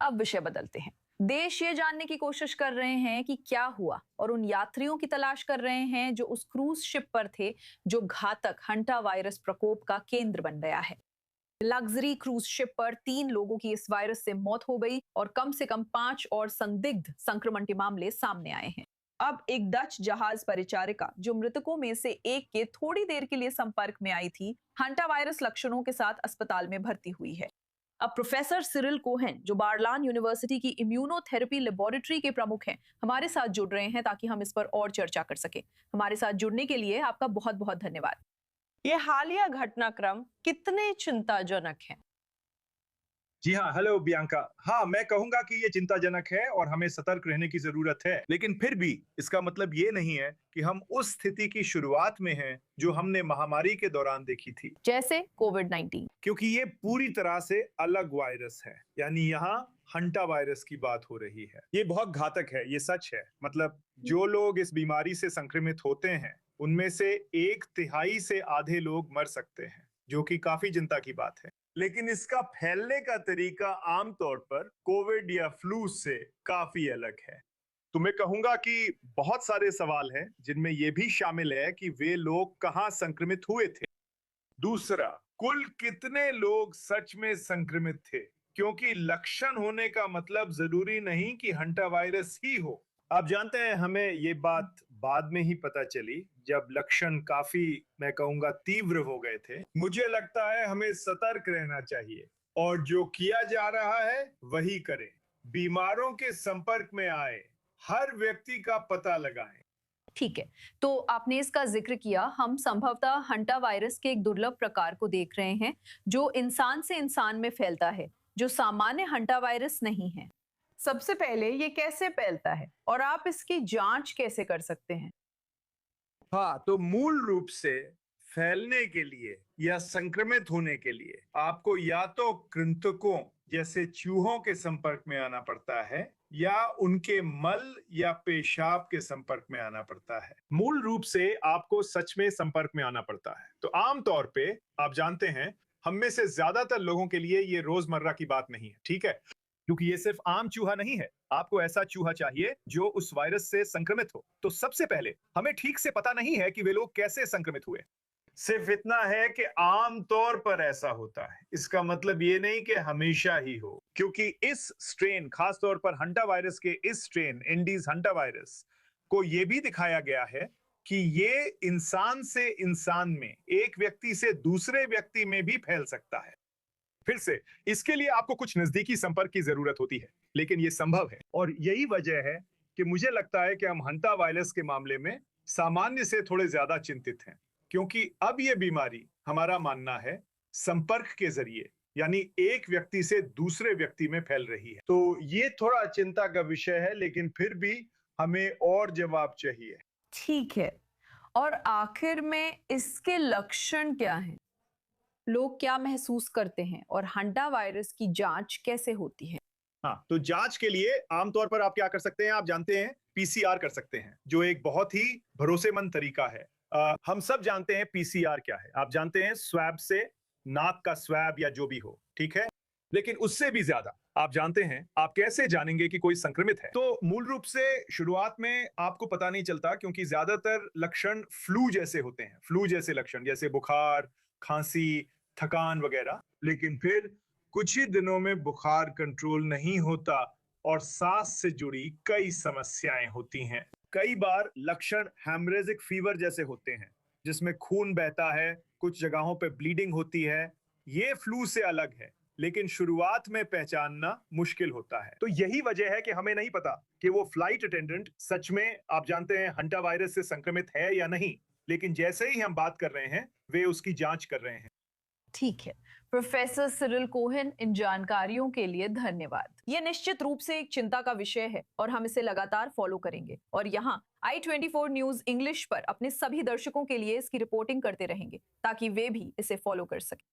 अब विषय बदलते हैं। देश ये जानने की कोशिश कर रहे हैं कि क्या हुआ और उन यात्रियों की तलाश कर रहे हैं जो उस क्रूज शिप पर थे जो घातक हंटा वायरस प्रकोप का केंद्र बन गया है। लग्जरी क्रूज शिप पर 3 लोगों की इस वायरस से मौत हो गई और कम से कम 5 और संदिग्ध संक्रमण के मामले सामने आए हैं। अब एक डच जहाज परिचारिका जो मृतकों में से एक के थोड़ी देर के लिए संपर्क में आई थी, हंटा वायरस लक्षणों के साथ अस्पताल में भर्ती हुई है। अब प्रोफेसर सिरिल कोहेन जो बारलान यूनिवर्सिटी की इम्यूनोथेरेपी लेबोरेटरी के प्रमुख हैं, हमारे साथ जुड़ रहे हैं ताकि हम इस पर और चर्चा कर सकें। हमारे साथ जुड़ने के लिए आपका बहुत बहुत धन्यवाद। ये हालिया घटनाक्रम कितने चिंताजनक हैं? जी हाँ, हेलो बियांका। हाँ, मैं कहूंगा कि ये चिंताजनक है और हमें सतर्क रहने की जरूरत है, लेकिन फिर भी इसका मतलब ये नहीं है कि हम उस स्थिति की शुरुआत में हैं जो हमने महामारी के दौरान देखी थी, जैसे कोविड-19। क्योंकि ये पूरी तरह से अलग वायरस है। यानी यहाँ हंटा वायरस की बात हो रही है। ये बहुत घातक है, ये सच है। मतलब जो लोग इस बीमारी से संक्रमित होते हैं उनमें से 1/3 से आधे लोग मर सकते हैं, जो कि काफी चिंता की बात है। लेकिन इसका फैलने का तरीका आमतौर पर कोविड या फ्लू से काफी अलग है। तो मैं कहूंगा कि बहुत सारे सवाल हैं जिनमें यह भी शामिल है कि वे लोग कहां संक्रमित हुए थे। दूसरा, कुल कितने लोग सच में संक्रमित थे, क्योंकि लक्षण होने का मतलब जरूरी नहीं कि हंटा वायरस ही हो। आप जानते हैं, हमें ये बात बाद में ही पता चली जब लक्षण काफी, मैं कहूंगा, तीव्र हो गए थे। मुझे लगता है हमें सतर्क रहना चाहिए और जो किया जा रहा है वही करें। बीमारों के संपर्क में आए हर व्यक्ति का पता लगाएं। ठीक है, तो आपने इसका जिक्र किया। हम संभवतः हंटा वायरस के एक दुर्लभ प्रकार को देख रहे हैं जो इंसान से इंसान में फैलता है, जो सामान्य हंटा वायरस नहीं है। सबसे पहले ये कैसे फैलता है और आप इसकी जांच कैसे कर सकते हैं? हाँ, तो मूल रूप से फैलने के लिए या संक्रमित होने के लिए आपको या तो कृंतकों जैसे चूहों के संपर्क में आना पड़ता है या उनके मल या पेशाब के संपर्क में आना पड़ता है। मूल रूप से आपको सच में संपर्क में आना पड़ता है। तो आमतौर पे आप जानते हैं, हम में से ज्यादातर लोगों के लिए ये रोजमर्रा की बात नहीं है, ठीक है? क्योंकि ये सिर्फ आम चूहा नहीं है। आपको ऐसा चूहा चाहिए जो उस वायरस से संक्रमित हो। तो सबसे पहले हमें ठीक से पता नहीं है कि वे लोग कैसे संक्रमित हुए। सिर्फ इतना है कि आमतौर पर ऐसा होता है। इसका मतलब ये नहीं कि हमेशा ही हो, क्योंकि इस स्ट्रेन, खास तौर पर हंटा वायरस के इस स्ट्रेन इंडीज हंटा वायरस को यह भी दिखाया गया है कि ये इंसान से इंसान में, एक व्यक्ति से दूसरे व्यक्ति में भी फैल सकता है। फिर से, इसके लिए आपको कुछ नजदीकी संपर्क की जरूरत होती है, लेकिन यह संभव है। और यही वजह है कि मुझे लगता है कि हम हंटा वायरस के मामले में सामान्य से थोड़े ज्यादा चिंतित हैं, क्योंकि अब यह बीमारी, हमारा मानना है, संपर्क के जरिए, यानी एक व्यक्ति से दूसरे व्यक्ति में फैल रही है। तो ये थोड़ा चिंता का विषय है, लेकिन फिर भी हमें और जवाब चाहिए। ठीक है, और आखिर में इसके लक्षण क्या हैं? लोग क्या महसूस करते हैं और हंटा वायरस की जांच कैसे होती है? हाँ, तो जांच के लिए आमतौर पर आप क्या कर सकते हैं? आप जानते हैं, पीसीआर कर सकते हैं, जो एक बहुत ही भरोसेमंद तरीका है। हम सब जानते हैं पीसीआर क्या है। आप जानते हैं, स्वैब से, नाक का स्वैब या जो भी हो, ठीक है? लेकिन उससे भी ज्यादा आप जानते हैं आप कैसे जानेंगे कि कोई संक्रमित है। तो मूल रूप से शुरुआत में आपको पता नहीं चलता, क्योंकि ज्यादातर लक्षण फ्लू जैसे होते हैं, फ्लू जैसे लक्षण, जैसे बुखार, खांसी, थकान वगैरह। लेकिन फिर कुछ ही दिनों में बुखार कंट्रोल नहीं होता और सांस से जुड़ी कई समस्याएं होती हैं। कई बार लक्षण हेमरेजिक फीवर जैसे होते हैं, जिसमें खून बहता है, कुछ जगहों पे ब्लीडिंग होती है। ये फ्लू से अलग है, लेकिन शुरुआत में पहचानना मुश्किल होता है। तो यही वजह है कि हमें नहीं पता कि वो फ्लाइट अटेंडेंट सच में, आप जानते हैं, हंटा वायरस से संक्रमित है या नहीं। लेकिन जैसे ही हम बात कर रहे हैं, वे उसकी जांच कर रहे हैं। ठीक है, प्रोफेसर सिरिल कोहेन, इन जानकारियों के लिए धन्यवाद। यह निश्चित रूप से एक चिंता का विषय है और हम इसे लगातार फॉलो करेंगे और यहाँ i24 न्यूज इंग्लिश पर अपने सभी दर्शकों के लिए इसकी रिपोर्टिंग करते रहेंगे ताकि वे भी इसे फॉलो कर सकें।